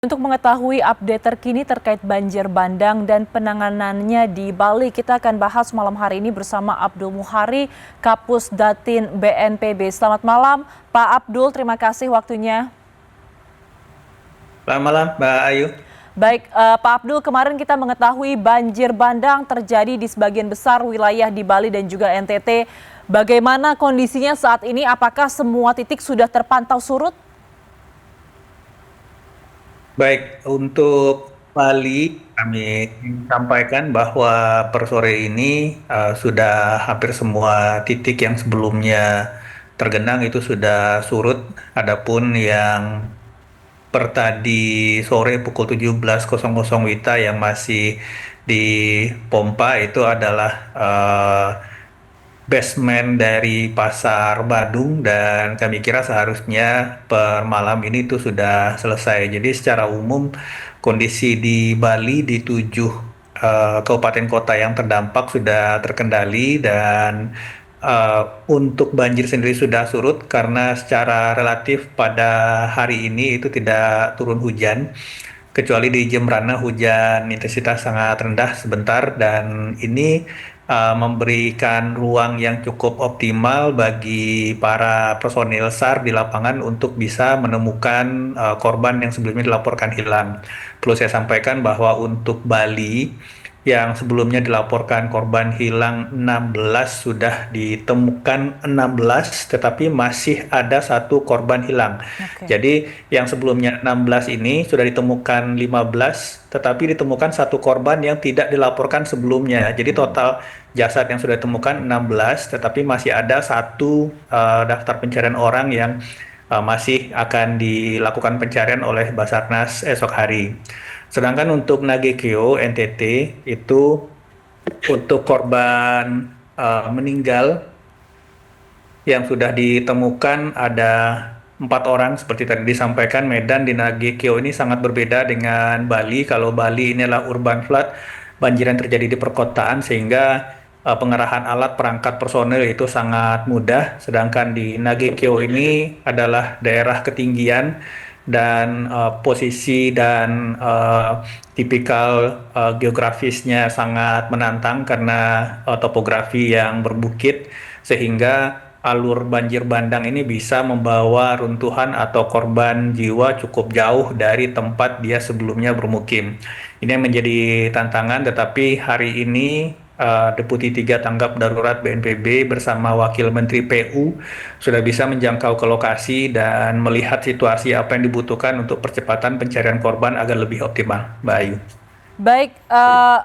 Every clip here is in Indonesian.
Untuk mengetahui update terkini terkait banjir bandang dan penanganannya di Bali, kita akan bahas malam hari ini bersama Abdul Muhari, Kapus Datin BNPB. Selamat malam, Pak Abdul. Terima kasih waktunya. Selamat malam, Mbak Ayu. Baik, Pak Abdul, kemarin kita mengetahui banjir bandang terjadi di sebagian besar wilayah di Bali dan juga NTT. Bagaimana kondisinya saat ini? Apakah semua titik sudah terpantau surut? Baik, untuk Bali kami sampaikan bahwa per sore ini sudah hampir semua titik yang sebelumnya tergenang itu sudah surut. Adapun yang per tadi sore pukul 17.00 WITA yang masih dipompa itu adalah basement dari Pasar Badung, dan kami kira seharusnya per malam ini itu sudah selesai. Jadi secara umum kondisi di Bali di 7 kabupaten kota yang terdampak sudah terkendali, dan untuk banjir sendiri sudah surut karena secara relatif pada hari ini itu tidak turun hujan. Kecuali di Jembrana hujan intensitas sangat rendah sebentar, dan ini memberikan ruang yang cukup optimal bagi para personil SAR di lapangan untuk bisa menemukan korban yang sebelumnya dilaporkan hilang. Perlu saya sampaikan bahwa untuk Bali yang sebelumnya dilaporkan korban hilang 16 sudah ditemukan 16, tetapi masih ada satu korban hilang. Oke. Jadi yang sebelumnya 16 ini sudah ditemukan 15, tetapi ditemukan satu korban yang tidak dilaporkan sebelumnya. Jadi total jasad yang sudah ditemukan 16, tetapi masih ada satu daftar pencarian orang yang masih akan dilakukan pencarian oleh Basarnas esok hari. Sedangkan untuk Nagekeo NTT itu untuk korban meninggal yang sudah ditemukan ada 4 orang. Seperti tadi disampaikan, Medan di Nagekeo ini sangat berbeda dengan Bali. Kalau Bali ini adalah urban flood, banjir yang terjadi di perkotaan, sehingga pengerahan alat perangkat personel itu sangat mudah. Sedangkan di Nagekeo ini adalah daerah ketinggian, dan posisi dan tipikal geografisnya sangat menantang karena topografi yang berbukit, sehingga alur banjir bandang ini bisa membawa runtuhan atau korban jiwa cukup jauh dari tempat dia sebelumnya bermukim. Ini yang menjadi tantangan, tetapi hari ini Deputi 3 Tanggap Darurat BNPB bersama Wakil Menteri PU sudah bisa menjangkau ke lokasi dan melihat situasi apa yang dibutuhkan untuk percepatan pencarian korban agar lebih optimal, Mbak Ayu. Baik,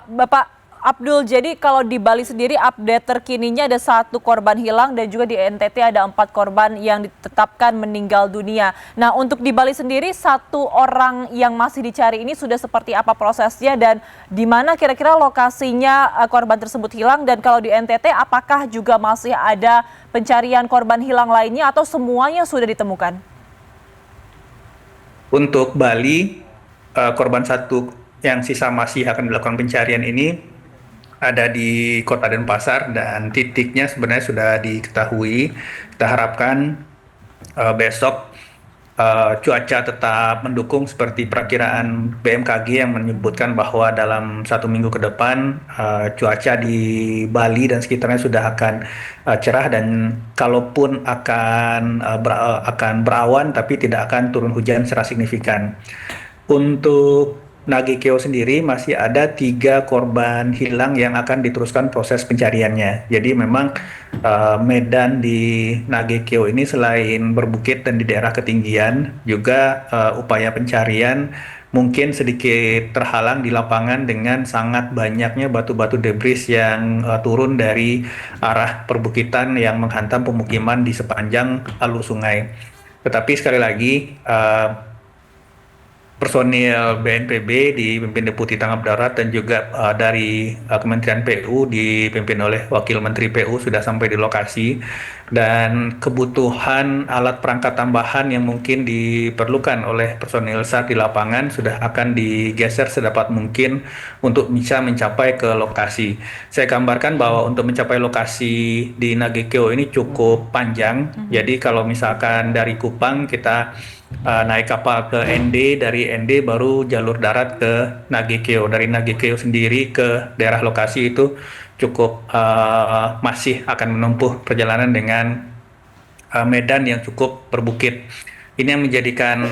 Bapak Abdul, jadi kalau di Bali sendiri update terkininya ada satu korban hilang dan juga di NTT ada 4 korban yang ditetapkan meninggal dunia. Nah, untuk di Bali sendiri satu orang yang masih dicari ini sudah seperti apa prosesnya dan di mana kira-kira lokasinya korban tersebut hilang, dan kalau di NTT apakah juga masih ada pencarian korban hilang lainnya atau semuanya sudah ditemukan? Untuk Bali, korban satu yang sisa masih akan dilakukan pencarian ini ada di Kota Denpasar, dan titiknya sebenarnya sudah diketahui. Kita harapkan besok cuaca tetap mendukung seperti perakiraan BMKG yang menyebutkan bahwa dalam 1 minggu ke depan cuaca di Bali dan sekitarnya sudah akan cerah, dan kalaupun akan berawan tapi tidak akan turun hujan secara signifikan. Untuk Nagekeo sendiri masih ada 3 korban hilang yang akan diteruskan proses pencariannya. Jadi memang medan di Nagekeo ini selain berbukit dan di daerah ketinggian, juga upaya pencarian mungkin sedikit terhalang di lapangan dengan sangat banyaknya batu-batu debris yang turun dari arah perbukitan yang menghantam pemukiman di sepanjang alur sungai. Tetapi sekali lagi, personil BNPB dipimpin Deputi Tanggap Darat dan juga dari Kementerian PU dipimpin oleh Wakil Menteri PU sudah sampai di lokasi, dan kebutuhan alat perangkat tambahan yang mungkin diperlukan oleh personil SAR di lapangan sudah akan digeser sedapat mungkin untuk bisa mencapai ke lokasi. Saya gambarkan bahwa untuk mencapai lokasi di Nagekeo ini cukup panjang. Jadi kalau misalkan dari Kupang kita naik kapal ke ND, dari ND baru jalur darat ke Nagekeo. Dari Nagekeo sendiri ke daerah lokasi itu cukup masih akan menempuh perjalanan dengan medan yang cukup berbukit. Ini yang menjadikan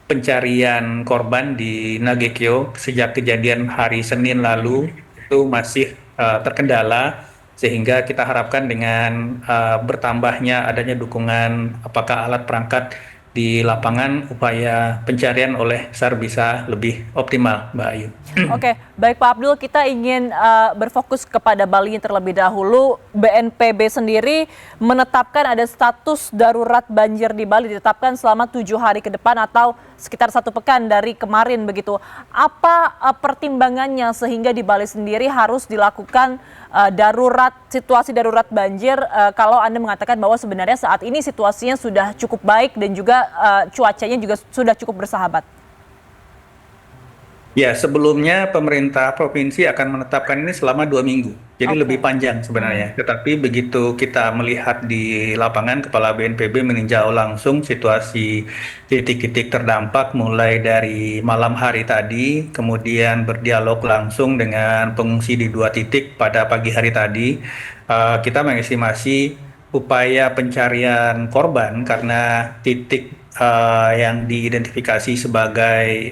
pencarian korban di Nagekeo sejak kejadian hari Senin lalu itu masih terkendala, sehingga kita harapkan dengan bertambahnya adanya dukungan apakah alat perangkat di lapangan, upaya pencarian oleh SAR bisa lebih optimal, Mbak Ayu. Oke, baik Pak Abdul, kita ingin berfokus kepada Bali terlebih dahulu. BNPB sendiri menetapkan ada status darurat banjir di Bali, ditetapkan selama 7 hari ke depan atau sekitar 1 pekan dari kemarin begitu. Apa pertimbangannya sehingga di Bali sendiri harus dilakukan situasi darurat banjir, kalau Anda mengatakan bahwa sebenarnya saat ini situasinya sudah cukup baik dan juga cuacanya juga sudah cukup bersahabat? Ya, sebelumnya pemerintah provinsi akan menetapkan ini selama 2 minggu, jadi lebih Oke. panjang sebenarnya. Tetapi begitu kita melihat di lapangan, Kepala BNPB meninjau langsung situasi titik-titik terdampak mulai dari malam hari tadi, kemudian berdialog langsung dengan pengungsi di 2 titik pada pagi hari tadi. Kita mengestimasi upaya pencarian korban karena titik yang diidentifikasi sebagai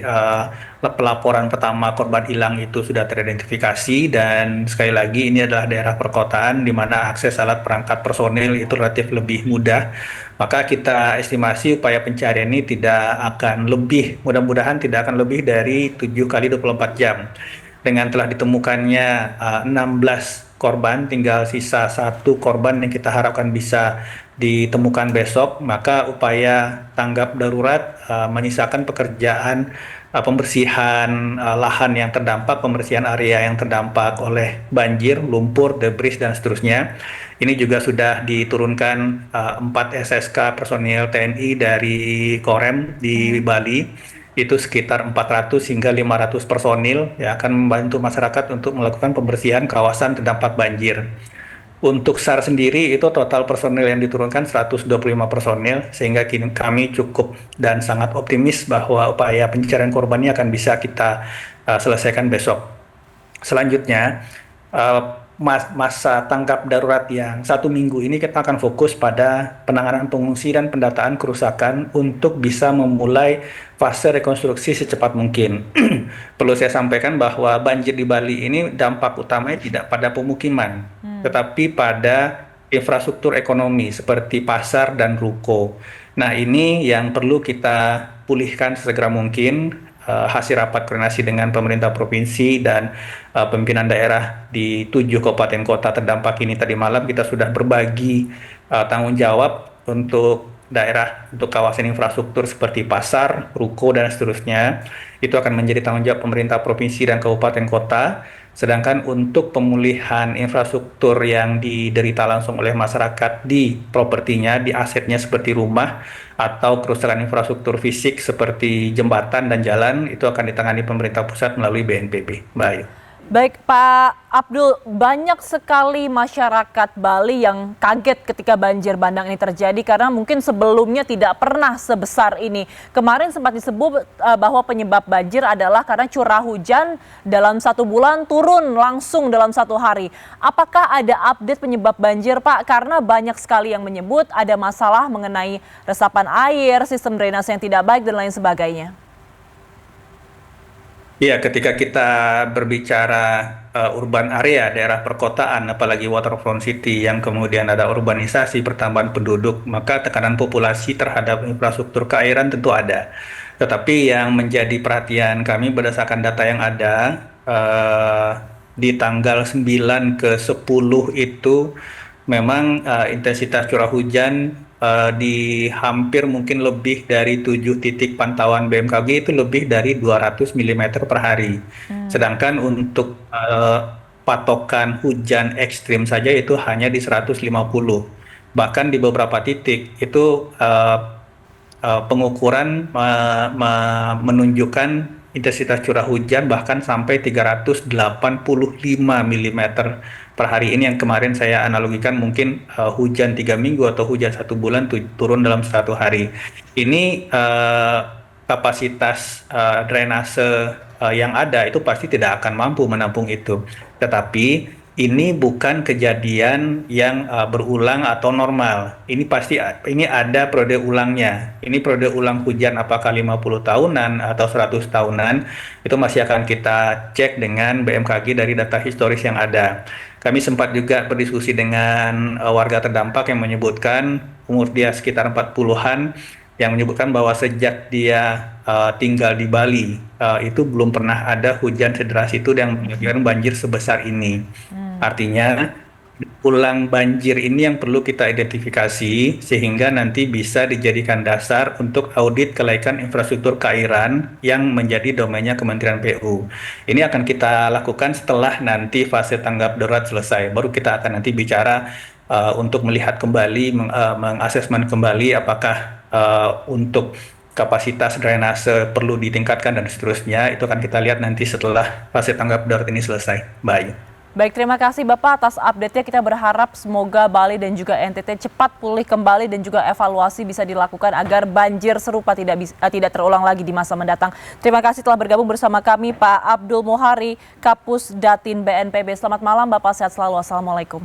pelaporan pertama korban hilang itu sudah teridentifikasi, dan sekali lagi ini adalah daerah perkotaan di mana akses alat perangkat personil itu relatif lebih mudah. Maka kita estimasi upaya pencarian ini tidak akan lebih, mudah-mudahan tidak akan lebih dari 7 kali 24 jam. Dengan telah ditemukannya 16 korban, tinggal sisa 1 korban yang kita harapkan bisa ditemukan besok, maka upaya tanggap darurat menyisakan pekerjaan pembersihan lahan yang terdampak, pembersihan area yang terdampak oleh banjir, lumpur, debris, dan seterusnya. Ini juga sudah diturunkan 4 SSK personil TNI dari Korem di Bali, itu sekitar 400 hingga 500 personil yang akan membantu masyarakat untuk melakukan pembersihan kawasan terdampak banjir. Untuk SAR sendiri itu total personil yang diturunkan 125 personil, sehingga kini kami cukup dan sangat optimis bahwa upaya pencarian korbannya akan bisa kita selesaikan besok. Selanjutnya, masa tanggap darurat yang 1 minggu ini kita akan fokus pada penanganan pengungsi dan pendataan kerusakan untuk bisa memulai fase rekonstruksi secepat mungkin. Perlu saya sampaikan bahwa banjir di Bali ini dampak utamanya tidak pada pemukiman, tetapi pada infrastruktur ekonomi seperti pasar dan ruko. Nah, ini yang perlu kita pulihkan sesegera mungkin. Hasil rapat koordinasi dengan pemerintah provinsi dan pimpinan daerah di 7 kabupaten kota terdampak ini tadi malam, kita sudah berbagi tanggung jawab untuk daerah, untuk kawasan infrastruktur seperti pasar, ruko, dan seterusnya. Itu akan menjadi tanggung jawab pemerintah provinsi dan kabupaten kota. Sedangkan untuk pemulihan infrastruktur yang diderita langsung oleh masyarakat di propertinya, di asetnya seperti rumah atau kerusakan infrastruktur fisik seperti jembatan dan jalan, itu akan ditangani pemerintah pusat melalui BNPB. Baik. Baik Pak Abdul, banyak sekali masyarakat Bali yang kaget ketika banjir bandang ini terjadi karena mungkin sebelumnya tidak pernah sebesar ini. Kemarin sempat disebut bahwa penyebab banjir adalah karena curah hujan dalam 1 bulan turun langsung dalam 1 hari. Apakah ada update penyebab banjir Pak? Karena banyak sekali yang menyebut ada masalah mengenai resapan air, sistem drainase yang tidak baik, dan lain sebagainya. Iya, ketika kita berbicara urban area, daerah perkotaan, apalagi waterfront city yang kemudian ada urbanisasi, pertambahan penduduk, maka tekanan populasi terhadap infrastruktur keairan tentu ada. Tetapi yang menjadi perhatian kami berdasarkan data yang ada, di tanggal 9 ke 10 itu memang intensitas curah hujan di hampir mungkin lebih dari 7 titik pantauan BMKG itu lebih dari 200 mm per hari. Sedangkan untuk patokan hujan ekstrim saja itu hanya di 150. Bahkan di beberapa titik itu pengukuran menunjukkan intensitas curah hujan bahkan sampai 385 mm per hari ini yang kemarin saya analogikan mungkin hujan 3 minggu atau hujan 1 bulan turun dalam 1 hari. Ini kapasitas drainase yang ada itu pasti tidak akan mampu menampung itu. Tetapi ini bukan kejadian yang berulang atau normal. Ini pasti ini ada periode ulangnya. Ini periode ulang hujan apakah 50 tahunan atau 100 tahunan itu masih akan kita cek dengan BMKG dari data historis yang ada. Kami sempat juga berdiskusi dengan warga terdampak yang menyebutkan umur dia sekitar 40-an yang menyebutkan bahwa sejak dia tinggal di Bali itu belum pernah ada hujan sederas itu yang menyebabkan banjir sebesar ini. Artinya ulang banjir ini yang perlu kita identifikasi sehingga nanti bisa dijadikan dasar untuk audit kelaikan infrastruktur keairan yang menjadi domainnya Kementerian PU. Ini akan kita lakukan setelah nanti fase tanggap darurat selesai. Baru kita akan nanti bicara untuk melihat kembali, mengasesmen kembali apakah untuk kapasitas drainase perlu ditingkatkan dan seterusnya. Itu akan kita lihat nanti setelah fase tanggap darurat ini selesai. Baik. Baik, terima kasih Bapak atas update-nya. Kita berharap semoga Bali dan juga NTT cepat pulih kembali dan juga evaluasi bisa dilakukan agar banjir serupa tidak terulang lagi di masa mendatang. Terima kasih telah bergabung bersama kami Pak Abdul Mohari, Kapus Datin BNPB. Selamat malam Bapak, sehat selalu. Assalamualaikum.